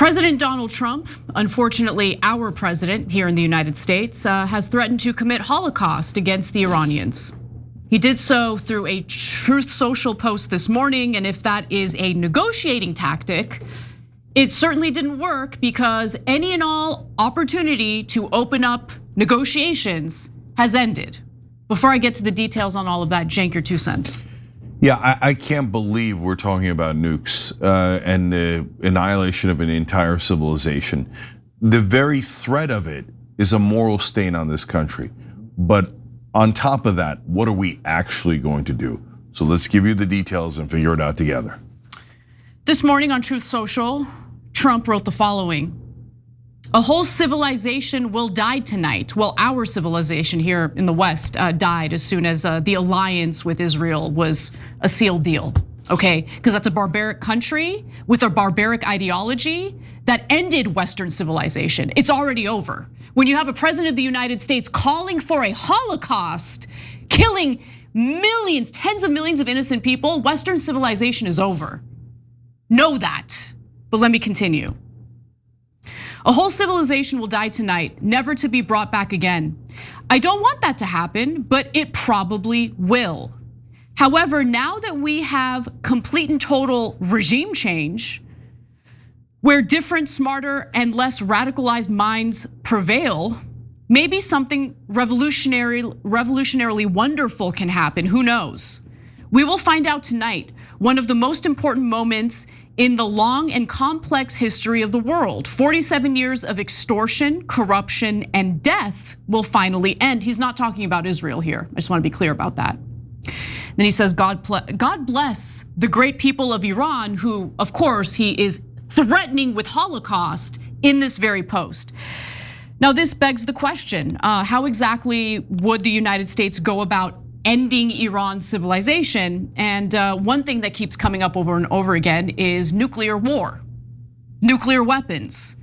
President Donald Trump, unfortunately our president here in the United States, has threatened to commit Holocaust against the Iranians. He did so through a Truth Social post this morning, and if that is a negotiating tactic, it certainly didn't work because any and all opportunity to open up negotiations has ended. Before I get to the details on all of that, Cenk, your 2 cents. Yeah, I can't believe we're talking about nukes and the annihilation of an entire civilization. The very threat of it is a moral stain on this country. But on top of that, what are we actually going to do? So let's give you the details and figure it out together. This morning on Truth Social, Trump wrote the following: a whole civilization will die tonight. Well, our civilization here in the West died as soon as the alliance with Israel was a sealed deal, okay? Because that's a barbaric country with a barbaric ideology that ended Western civilization. It's already over. When you have a president of the United States calling for a Holocaust, killing millions, tens of millions of innocent people, Western civilization is over. Know that, but let me continue. A whole civilization will die tonight, never to be brought back again. I don't want that to happen, but it probably will. However, now that we have complete and total regime change, where different, smarter, and less radicalized minds prevail, maybe something revolutionarily wonderful can happen, who knows? We will find out tonight. One of the most important moments in the long and complex history of the world. 47 years of extortion, corruption, and death will finally end. He's not talking about Israel here. I just want to be clear about that. Then he says, God bless the great people of Iran, who, of course, he is threatening with Holocaust in this very post. Now, this begs the question, how exactly would the United States go about ending Iran's civilization? And one thing that keeps coming up over and over again is nuclear war, nuclear weapons.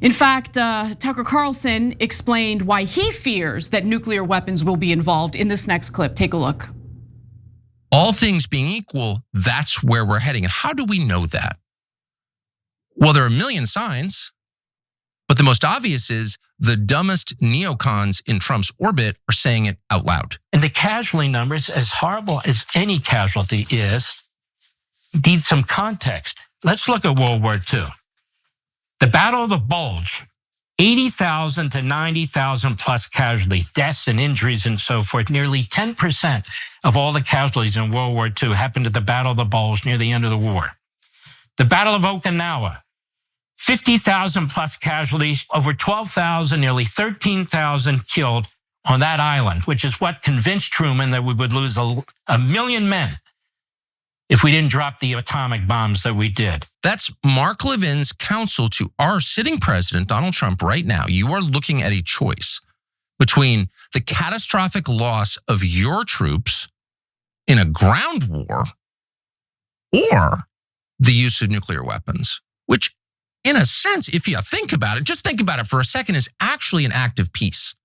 In fact, Tucker Carlson explained why he fears that nuclear weapons will be involved in this next clip. Take a look. All things being equal, that's where we're heading. And how do we know that? Well, there are a million signs, but the most obvious is the dumbest neocons in Trump's orbit are saying it out loud. And the casualty numbers, as horrible as any casualty is, need some context. Let's look at World War II. The Battle of the Bulge, 80,000 to 90,000 plus casualties, deaths and injuries and so forth. Nearly 10% of all the casualties in World War II happened at the Battle of the Bulge near the end of the war. The Battle of Okinawa, 50,000 plus casualties, over 12,000, nearly 13,000 killed on that island, which is what convinced Truman that we would lose a million men if we didn't drop the atomic bombs that we did. That's Mark Levin's counsel to our sitting president, Donald Trump, right now. You are looking at a choice between the catastrophic loss of your troops in a ground war or the use of nuclear weapons, which in a sense, if you think about it, just think about it for a second, is actually an act of peace.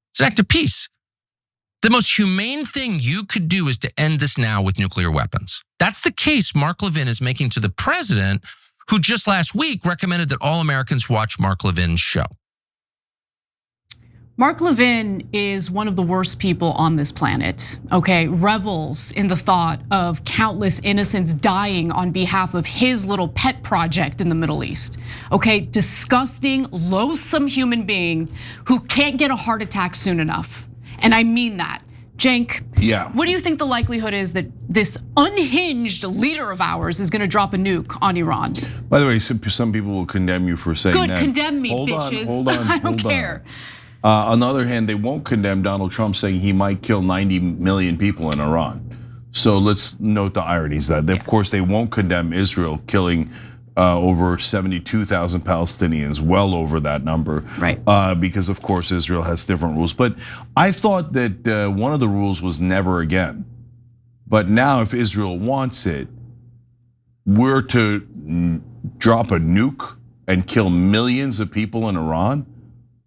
It's an act of peace. The most humane thing you could do is to end this now with nuclear weapons. That's the case Mark Levin is making to the president, who just last week recommended that all Americans watch Mark Levin's show. Mark Levin is one of the worst people on this planet, okay? Revels in the thought of countless innocents dying on behalf of his little pet project in the Middle East, okay? Disgusting, loathsome human being who can't get a heart attack soon enough. And I mean that. Cenk, yeah. What do you think the likelihood is that this unhinged leader of ours is gonna drop a nuke on Iran? By the way, some people will condemn you for saying that. Good, condemn me, bitches. I don't care. On the other hand, they won't condemn Donald Trump saying he might kill 90 million people in Iran. So let's note the ironies that, of course, they won't condemn Israel killing over 72,000 Palestinians, well over that number. Right. Because of course, Israel has different rules. But I thought that one of the rules was never again. But now if Israel wants it, we're to drop a nuke and kill millions of people in Iran.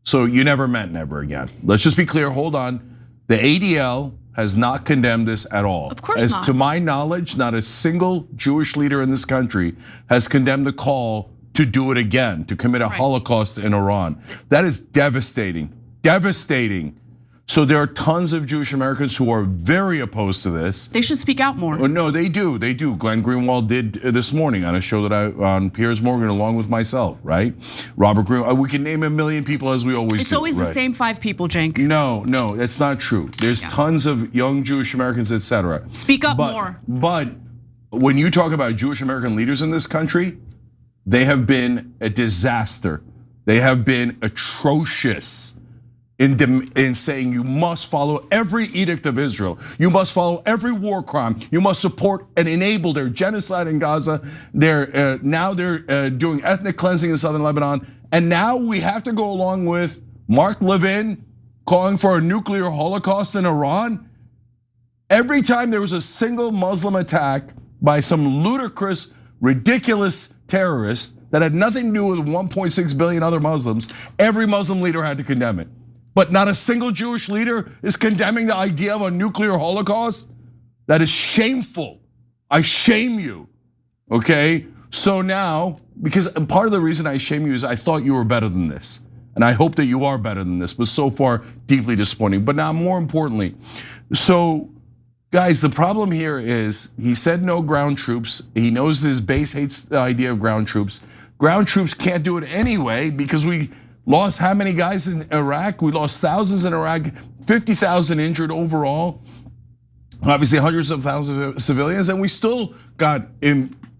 So you never meant never again. Let's just be clear, hold on. The ADL has not condemned this at all. Of course not. To my knowledge, not a single Jewish leader in this country has condemned the call to do it again, to commit a Holocaust in Iran. That is devastating, devastating. So there are tons of Jewish Americans who are very opposed to this. They should speak out more. No, they do. Glenn Greenwald did this morning on a show that on Piers Morgan along with myself, right? Robert Greenwald. We can name a million people as we always do. It's always the same 5 people, Cenk. No, that's not true. There's tons of young Jewish Americans, etc. Speak up more. But when you talk about Jewish American leaders in this country, they have been a disaster. They have been atrocious in saying you must follow every edict of Israel. You must follow every war crime. You must support and enable their genocide in Gaza. Now they're doing ethnic cleansing in southern Lebanon. And now we have to go along with Mark Levin calling for a nuclear holocaust in Iran. Every time there was a single Muslim attack by some ludicrous, ridiculous terrorist that had nothing to do with 1.6 billion other Muslims, every Muslim leader had to condemn it. But not a single Jewish leader is condemning the idea of a nuclear holocaust. That is shameful. I shame you, okay? So now, because part of the reason I shame you is I thought you were better than this. And I hope that you are better than this, but so far, deeply disappointing. But now, more importantly, so guys, the problem here is he said no ground troops. He knows his base hates the idea of ground troops. Ground troops can't do it anyway because we lost how many guys in Iraq? We lost thousands in Iraq, 50,000 injured overall. Obviously hundreds of thousands of civilians, and we still got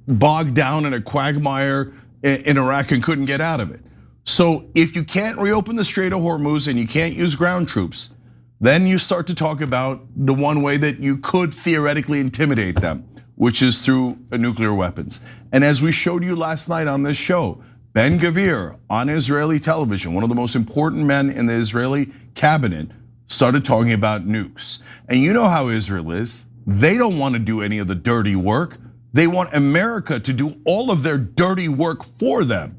bogged down in a quagmire in Iraq and couldn't get out of it. So if you can't reopen the Strait of Hormuz and you can't use ground troops, then you start to talk about the one way that you could theoretically intimidate them, which is through nuclear weapons. And as we showed you last night on this show, Ben-Gvir on Israeli television, one of the most important men in the Israeli cabinet, started talking about nukes. And you know how Israel is. They don't want to do any of the dirty work. They want America to do all of their dirty work for them.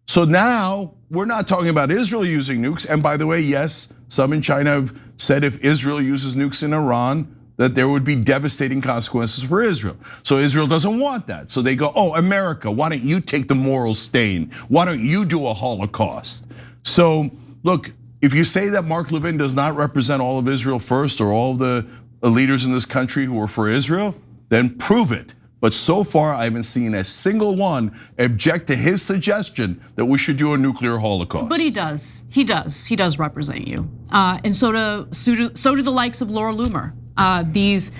So now we're not talking about Israel using nukes. And by the way, yes, some in China have said if Israel uses nukes in Iran, that there would be devastating consequences for Israel. So Israel doesn't want that. So they go, oh, America, why don't you take the moral stain? Why don't you do a Holocaust? So look, if you say that Mark Levin does not represent all of Israel first or all of the leaders in this country who are for Israel, then prove it. But so far, I haven't seen a single one object to his suggestion that we should do a nuclear holocaust. But he does represent you. And so do the likes of Laura Loomer. These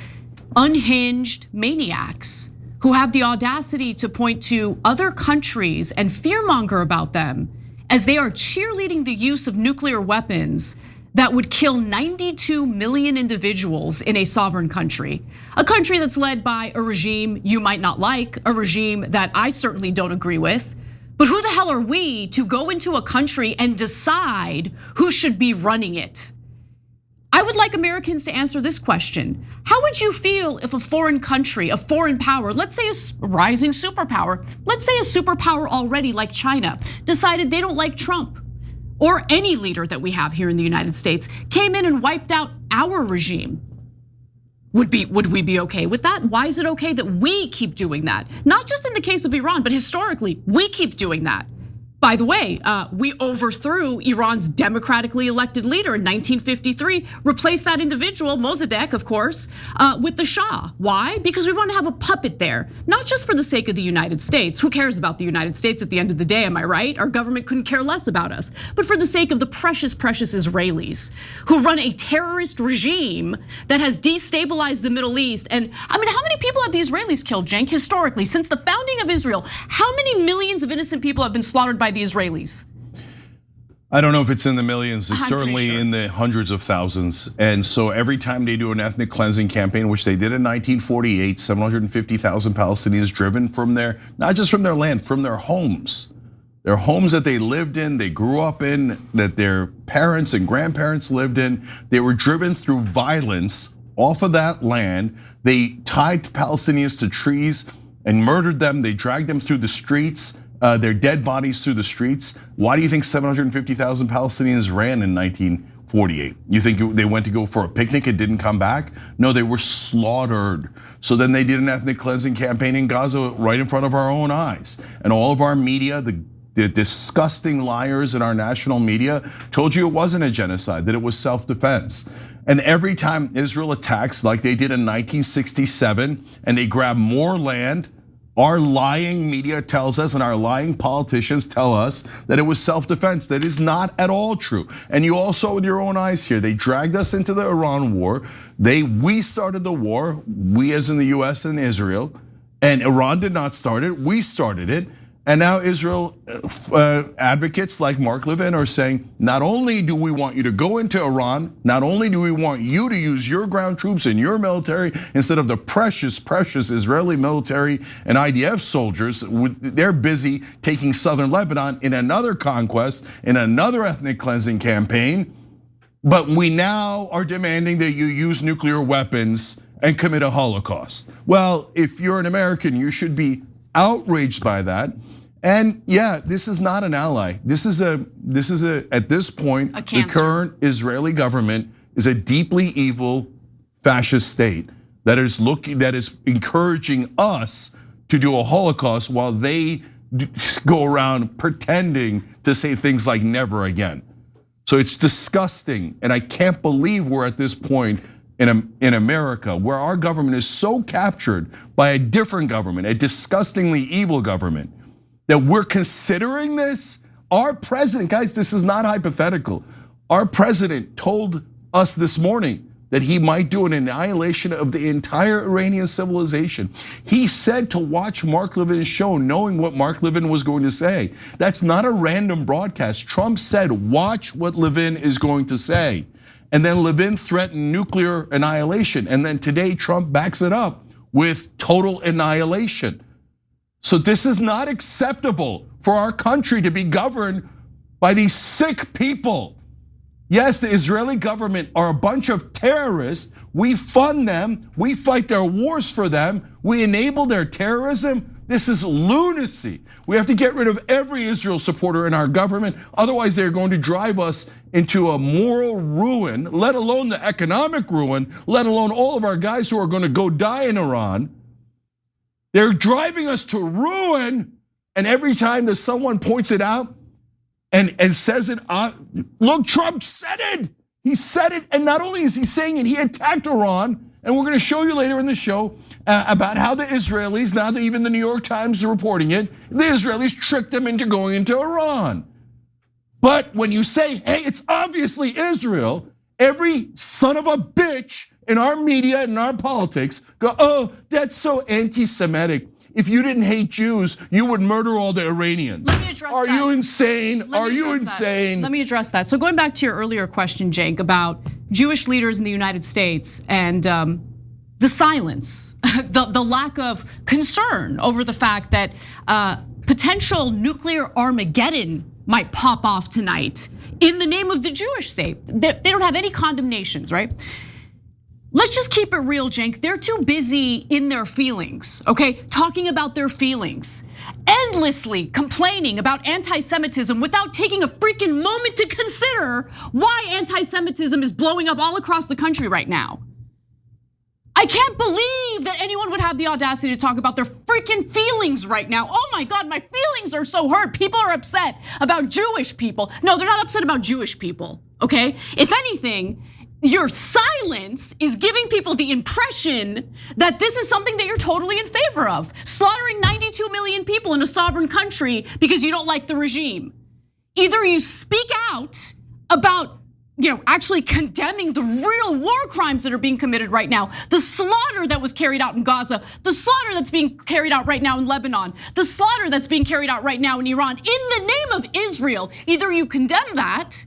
unhinged maniacs who have the audacity to point to other countries and fearmonger about them as they are cheerleading the use of nuclear weapons that would kill 92 million individuals in a sovereign country. A country that's led by a regime you might not like, a regime that I certainly don't agree with. But who the hell are we to go into a country and decide who should be running it? I would like Americans to answer this question. How would you feel if a foreign country, a foreign power, let's say a rising superpower, let's say a superpower already like China, decided they don't like Trump or any leader that we have here in the United States, came in and wiped out our regime? Would we be okay with that? Why is it okay that we keep doing that? Not just in the case of Iran, but historically, we keep doing that. By the way, we overthrew Iran's democratically elected leader in 1953, replaced that individual, Mossadegh, of course, with the Shah. Why? Because we want to have a puppet there, not just for the sake of the United States. Who cares about the United States at the end of the day, am I right? Our government couldn't care less about us. But for the sake of the precious, precious Israelis who run a terrorist regime that has destabilized the Middle East. And I mean, how many people have the Israelis killed, Cenk, historically? Since the founding of Israel, how many millions of innocent people have been slaughtered by the Israelis? I don't know if it's in the millions, it's I'm certainly sure. in the hundreds of thousands. And so every time they do an ethnic cleansing campaign, which they did in 1948, 750,000 Palestinians driven from their, not just from their land, from their homes that they lived in, they grew up in, that their parents and grandparents lived in. They were driven through violence off of that land. They tied Palestinians to trees and murdered them. They dragged them through the streets. Their dead bodies through the streets. Why do you think 750,000 Palestinians ran in 48. You think they went to go for a picnic and didn't come back? No, they were slaughtered. So then they did an ethnic cleansing campaign in Gaza right in front of our own eyes. And all of our media, the disgusting liars in our national media told you it wasn't a genocide, that it was self-defense. And every time Israel attacks like they did in 1967 and they grab more land, our lying media tells us and our lying politicians tell us that it was self-defense. That is not at all true. And you also with your own eyes here, they dragged us into the Iran war. We started the war, we as in the US and Israel, and Iran did not start it, we started it. And now Israel advocates like Mark Levin are saying, not only do we want you to go into Iran, not only do we want you to use your ground troops and your military instead of the precious, precious Israeli military and IDF soldiers, they're busy taking southern Lebanon in another conquest, in another ethnic cleansing campaign. But we now are demanding that you use nuclear weapons and commit a Holocaust. Well, if you're an American, you should be outraged by that. And yeah, this is not an ally. This is a at this point, the current Israeli government is a deeply evil fascist state that is encouraging us to do a Holocaust while they go around pretending to say things like never again. So it's disgusting, and I can't believe we're at this point in America where our government is so captured by a different government, a disgustingly evil government, that we're considering this. Our president, guys, this is not hypothetical. Our president told us this morning that he might do an annihilation of the entire Iranian civilization. He said to watch Mark Levin's show, knowing what Mark Levin was going to say. That's not a random broadcast. Trump said, watch what Levin is going to say. And then Levin threatened nuclear annihilation. And then today Trump backs it up with total annihilation. So this is not acceptable for our country to be governed by these sick people. Yes, the Israeli government are a bunch of terrorists. We fund them, we fight their wars for them, we enable their terrorism. This is lunacy. We have to get rid of every Israel supporter in our government. Otherwise, they're going to drive us into a moral ruin, let alone the economic ruin, let alone all of our guys who are going to go die in Iran. They're driving us to ruin, and every time that someone points it out and says it, look, Trump said it. He said it, and not only is he saying it, he attacked Iran, and we're gonna show you later in the show about how the Israelis, now that even the New York Times is reporting it, the Israelis tricked them into going into Iran. But when you say, hey, it's obviously Israel, every son of a bitch in our media and in our politics go, oh, that's so anti-Semitic. If you didn't hate Jews, you would murder all the Iranians. Let me address that. Are you insane? Are you insane? Let me address that. So going back to your earlier question, Jake, about Jewish leaders in the United States and the silence, the lack of concern over the fact that potential nuclear Armageddon might pop off tonight in the name of the Jewish state. They don't have any condemnations, right? Let's just keep it real, Cenk. They're too busy in their feelings, okay? Talking about their feelings, endlessly complaining about anti-Semitism without taking a freaking moment to consider why anti-Semitism is blowing up all across the country right now. I can't believe that anyone would have the audacity to talk about their freaking feelings right now. Oh my God, my feelings are so hurt. People are upset about Jewish people. No, they're not upset about Jewish people, okay? If anything, your silence is giving people the impression that this is something that you're totally in favor of. Slaughtering 92 million people in a sovereign country because you don't like the regime. Either you speak out about, actually condemning the real war crimes that are being committed right now. The slaughter that was carried out in Gaza, the slaughter that's being carried out right now in Lebanon, the slaughter that's being carried out right now in Iran, in the name of Israel. Either you condemn that,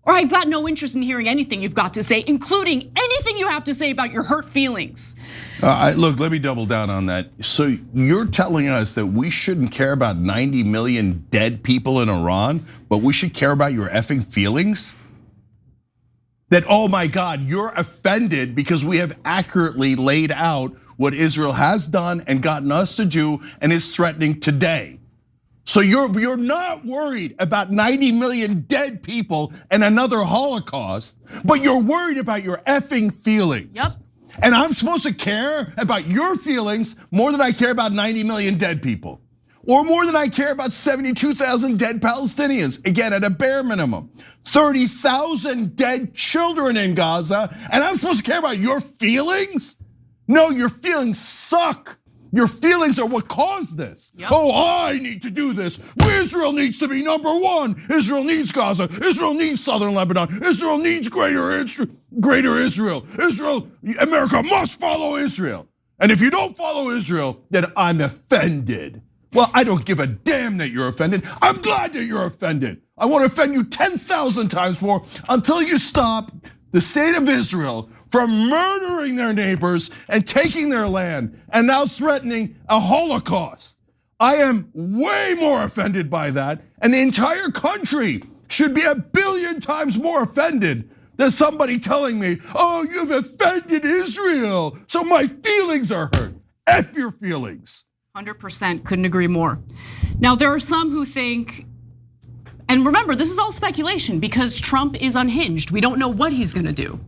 or I've got no interest in hearing anything you've got to say, including anything you have to say about your hurt feelings. Look, let me double down on that. So you're telling us that we shouldn't care about 90 million dead people in Iran, but we should care about your effing feelings? That, oh my God, you're offended because we have accurately laid out what Israel has done and gotten us to do and is threatening today. So you're not worried about 90 million dead people and another Holocaust, but you're worried about your effing feelings. Yep. And I'm supposed to care about your feelings more than I care about 90 million dead people. Or more than I care about 72,000 dead Palestinians, again, at a bare minimum. 30,000 dead children in Gaza, and I'm supposed to care about your feelings? No, your feelings suck. Your feelings are what caused this. Yep. Oh, I need to do this. Israel needs to be number one. Israel needs Gaza. Israel needs southern Lebanon. Israel needs greater Israel. America must follow Israel. And if you don't follow Israel, then I'm offended. Well, I don't give a damn that you're offended. I'm glad that you're offended. I want to offend you 10,000 times more until you stop the state of Israel from murdering their neighbors and taking their land and now threatening a Holocaust. I am way more offended by that, and the entire country should be 1 billion times more offended than somebody telling me, oh, you've offended Israel, so my feelings are hurt. F your feelings. 100% couldn't agree more. Now, there are some who think, and remember, this is all speculation because Trump is unhinged. We don't know what he's gonna do.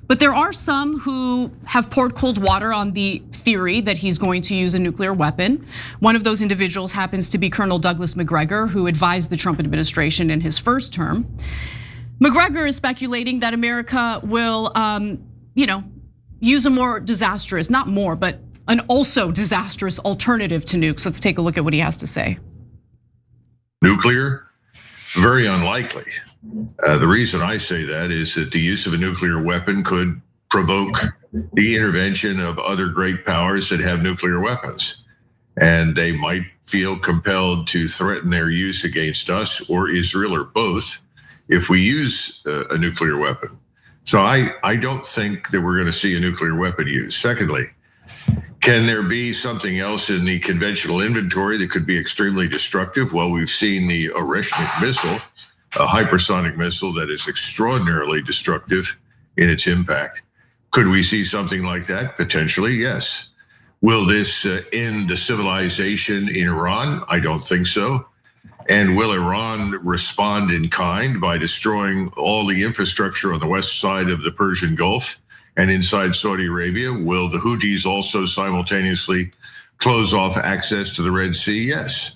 But there are some who have poured cold water on the theory that he's going to use a nuclear weapon. One of those individuals happens to be Colonel Douglas Macgregor, who advised the Trump administration in his first term. Macgregor is speculating that America will, use a more disastrous, not more, but an also disastrous alternative to nukes. Let's take a look at what he has to say. Nuclear? Very unlikely. The reason I say that is that the use of a nuclear weapon could provoke the intervention of other great powers that have nuclear weapons. And they might feel compelled to threaten their use against us or Israel or both if we use a nuclear weapon. So I don't think that we're going to see a nuclear weapon used. Secondly, can there be something else in the conventional inventory that could be extremely destructive? Well, we've seen the Oreshnik missile, a hypersonic missile that is extraordinarily destructive in its impact. Could we see something like that? Potentially, yes. Will this end the civilization in Iran? I don't think so. And will Iran respond in kind by destroying all the infrastructure on the west side of the Persian Gulf? And inside Saudi Arabia, will the Houthis also simultaneously close off access to the Red Sea? Yes.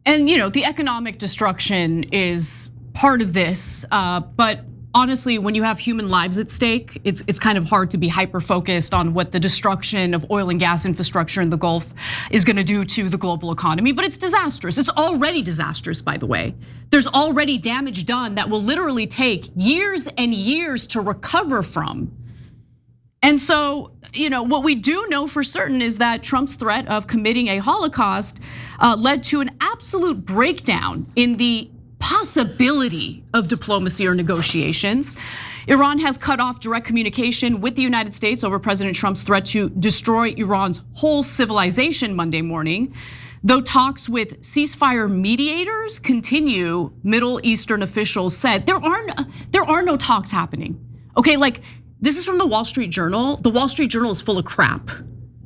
And the economic destruction is part of this, but honestly, when you have human lives at stake, it's kind of hard to be hyper-focused on what the destruction of oil and gas infrastructure in the Gulf is gonna do to the global economy, but it's disastrous. It's already disastrous, by the way. There's already damage done that will literally take years and years to recover from. And so, what we do know for certain is that Trump's threat of committing a Holocaust led to an absolute breakdown in the possibility of diplomacy or negotiations. Iran has cut off direct communication with the United States over President Trump's threat to destroy Iran's whole civilization Monday morning. Though talks with ceasefire mediators continue, Middle Eastern officials said there are no talks happening. Okay, this is from the Wall Street Journal. The Wall Street Journal is full of crap.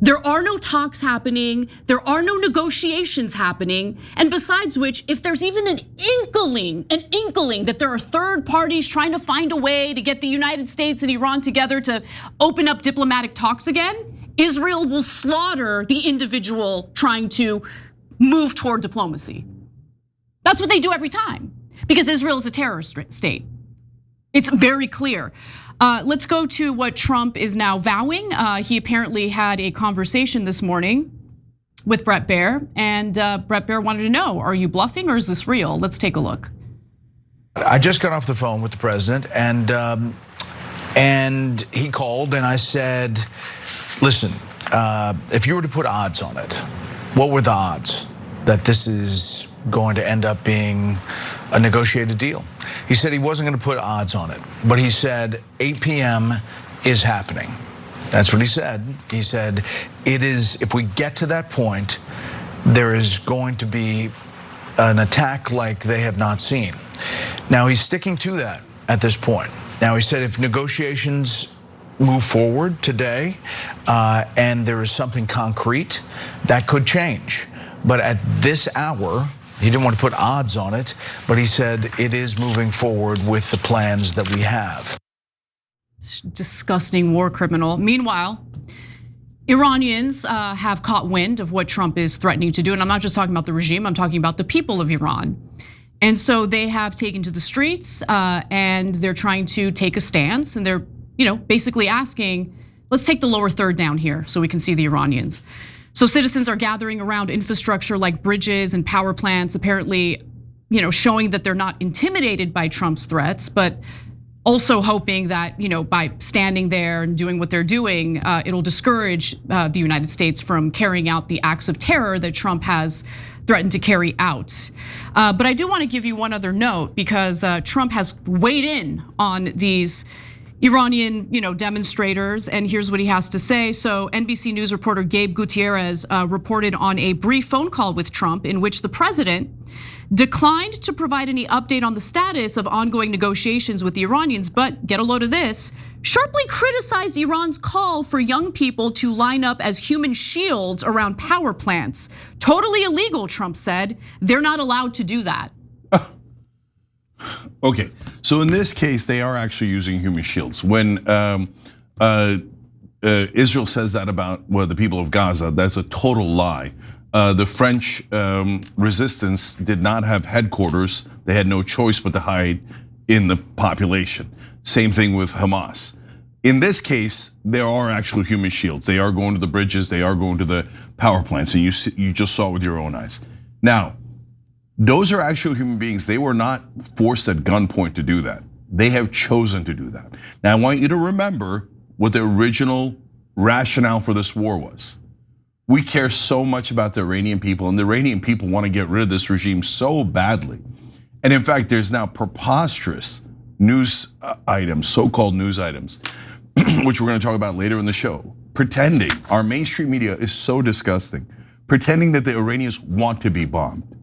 There are no talks happening. There are no negotiations happening. And besides which, if there's even an inkling that there are third parties trying to find a way to get the United States and Iran together to open up diplomatic talks again, Israel will slaughter the individual trying to move toward diplomacy. That's what they do every time because Israel is a terrorist state. It's very clear. Let's go to what Trump is now vowing. He apparently had a conversation this morning with Bret Baier, and Bret Baier wanted to know, are you bluffing or is this real? Let's take a look. I just got off the phone with the president, and he called, and I said, listen, if you were to put odds on it, what were the odds that this is going to end up being a negotiated deal? He said he wasn't going to put odds on it, but he said 8 p.m. is happening. That's what he said. He said it is, if we get to that point, there is going to be an attack like they have not seen. Now he's sticking to that at this point. Now he said if negotiations move forward today and there is something concrete, that could change. But at this hour, he didn't want to put odds on it, but he said it is moving forward with the plans that we have. Disgusting war criminal. Meanwhile, Iranians have caught wind of what Trump is threatening to do. And I'm not just talking about the regime, I'm talking about the people of Iran. And so they have taken to the streets and they're trying to take a stance. And they're basically asking, let's take the lower third down here so we can see the Iranians. So citizens are gathering around infrastructure like bridges and power plants, apparently, showing that they're not intimidated by Trump's threats, but also hoping that, by standing there and doing what they're doing, it'll discourage the United States from carrying out the acts of terror that Trump has threatened to carry out. But I do want to give you one other note because Trump has weighed in on these Iranian, demonstrators, and here's what he has to say. So NBC News reporter Gabe Gutierrez reported on a brief phone call with Trump in which the president declined to provide any update on the status of ongoing negotiations with the Iranians, but get a load of this, sharply criticized Iran's call for young people to line up as human shields around power plants. Totally illegal, Trump said. They're not allowed to do that. Okay, so in this case, they are actually using human shields. When Israel says that about the people of Gaza, that's a total lie. The French resistance did not have headquarters. They had no choice but to hide in the population. Same thing with Hamas. In this case, there are actual human shields. They are going to the bridges, they are going to the power plants, and you just saw it with your own eyes. Now, those are actual human beings. They were not forced at gunpoint to do that. They have chosen to do that. Now, I want you to remember what the original rationale for this war was. We care so much about the Iranian people, and the Iranian people want to get rid of this regime so badly. And in fact, there's now preposterous news items, so-called news items, which we're going to talk about later in the show, pretending, our mainstream media is so disgusting, pretending that the Iranians want to be bombed.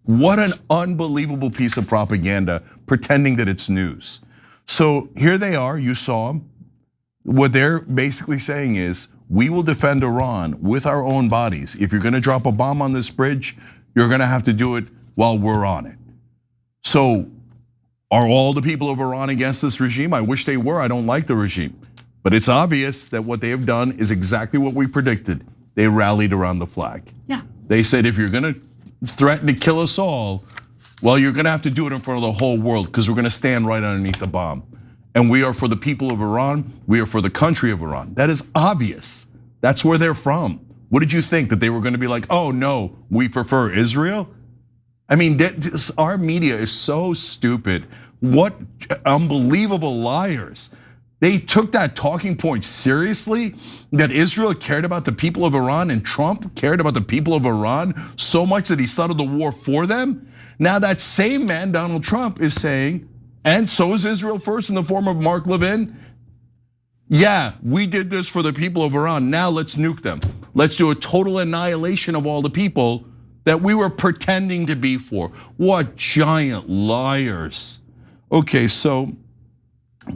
What an unbelievable piece of propaganda, pretending that it's news. So here they are, you saw them. What they're basically saying is, we will defend Iran with our own bodies. If you're gonna drop a bomb on this bridge, you're gonna have to do it while we're on it. So are all the people of Iran against this regime? I wish they were, I don't like the regime. But it's obvious that what they have done is exactly what we predicted. They rallied around the flag. Yeah. They said, if you're gonna threaten to kill us all, well, you're gonna have to do it in front of the whole world because we're gonna stand right underneath the bomb. And we are for the people of Iran, we are for the country of Iran. That is obvious. That's where they're from. What did you think, that they were gonna be like, oh no, we prefer Israel? I mean, our media is so stupid. What unbelievable liars. They took that talking point seriously, that Israel cared about the people of Iran and Trump cared about the people of Iran so much that he started the war for them. Now that same man, Donald Trump, is saying, and so is Israel First in the form of Mark Levin, yeah, we did this for the people of Iran, now let's nuke them. Let's do a total annihilation of all the people that we were pretending to be for. What giant liars. Okay, so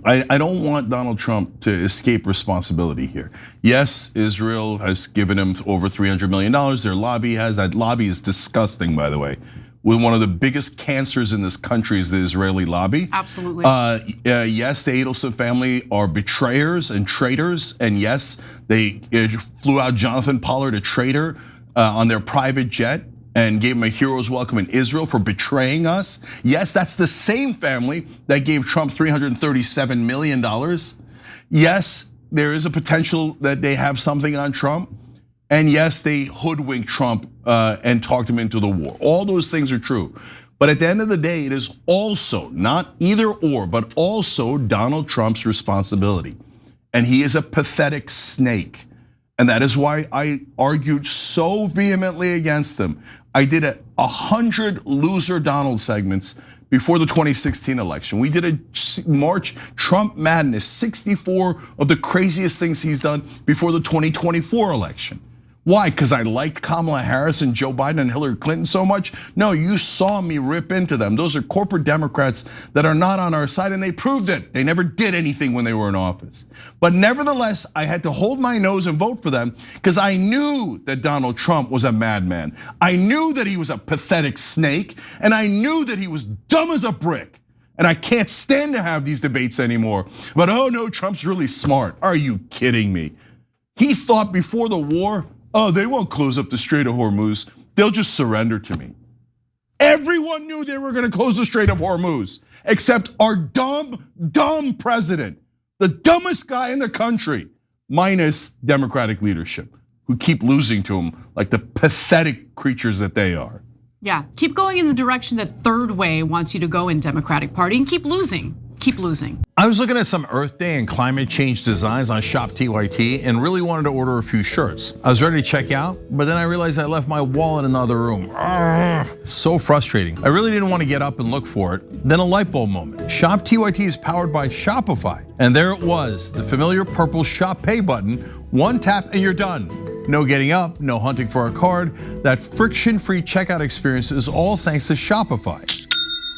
I don't want Donald Trump to escape responsibility here. Yes, Israel has given him over $300 million. Their lobby has, that lobby is disgusting, by the way. One of the biggest cancers in this country is the Israeli lobby. Absolutely. Yes, the Adelson family are betrayers and traitors. And yes, they flew out Jonathan Pollard, a traitor, on their private jet and gave him a hero's welcome in Israel for betraying us. Yes, that's the same family that gave Trump $337 million. Yes, there is a potential that they have something on Trump. And yes, they hoodwinked Trump and talked him into the war. All those things are true. But at the end of the day, it is also not either or, but also Donald Trump's responsibility. And he is a pathetic snake. And that is why I argued so vehemently against him. I did 100 loser Donald segments before the 2016 election. We did a March Trump Madness, 64 of the craziest things he's done before the 2024 election. Why? Because I liked Kamala Harris and Joe Biden and Hillary Clinton so much? No, you saw me rip into them. Those are corporate Democrats that are not on our side, and they proved it. They never did anything when they were in office. But nevertheless, I had to hold my nose and vote for them because I knew that Donald Trump was a madman. I knew that he was a pathetic snake, and I knew that he was dumb as a brick. And I can't stand to have these debates anymore. But oh no, Trump's really smart. Are you kidding me? He thought before the war, oh, they won't close up the Strait of Hormuz. They'll just surrender to me. Everyone knew they were gonna close the Strait of Hormuz, except our dumb president, the dumbest guy in the country, minus Democratic leadership, who keep losing to him like the pathetic creatures that they are. Yeah, keep going in the direction that Third Way wants you to go in Democratic Party and keep losing. Keep losing. I was looking at some Earth Day and climate change designs on Shop TYT and really wanted to order a few shirts. I was ready to check out, but then I realized I left my wallet in another room. It's so frustrating. I really didn't want to get up and look for it. Then a light bulb moment. Shop TYT is powered by Shopify. And there it was, the familiar purple Shop Pay button. One tap and you're done. No getting up, no hunting for a card. That friction-free checkout experience is all thanks to Shopify.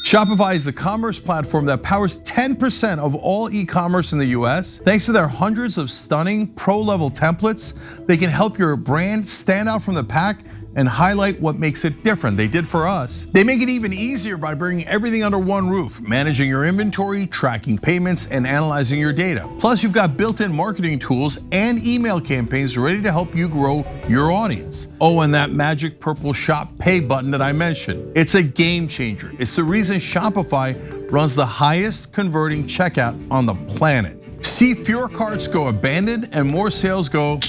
Shopify is the commerce platform that powers 10% of all e-commerce in the US. Thanks to their hundreds of stunning pro-level templates, they can help your brand stand out from the pack and highlight what makes it different. They did for us. They make it even easier by bringing everything under one roof, managing your inventory, tracking payments, and analyzing your data. Plus, you've got built-in marketing tools and email campaigns ready to help you grow your audience. Oh, and that magic purple Shop Pay button that I mentioned. It's a game changer. It's the reason Shopify runs the highest converting checkout on the planet. See fewer carts go abandoned and more sales go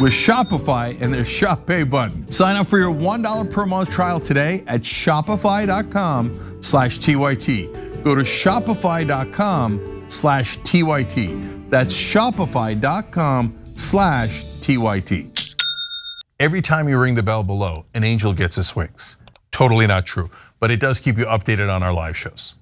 with Shopify and their Shop Pay button. Sign up for your $1 per month trial today at shopify.com/TYT. Go to shopify.com/TYT. That's shopify.com/TYT. Every time you ring the bell below, an angel gets his wings. Totally not true, but it does keep you updated on our live shows.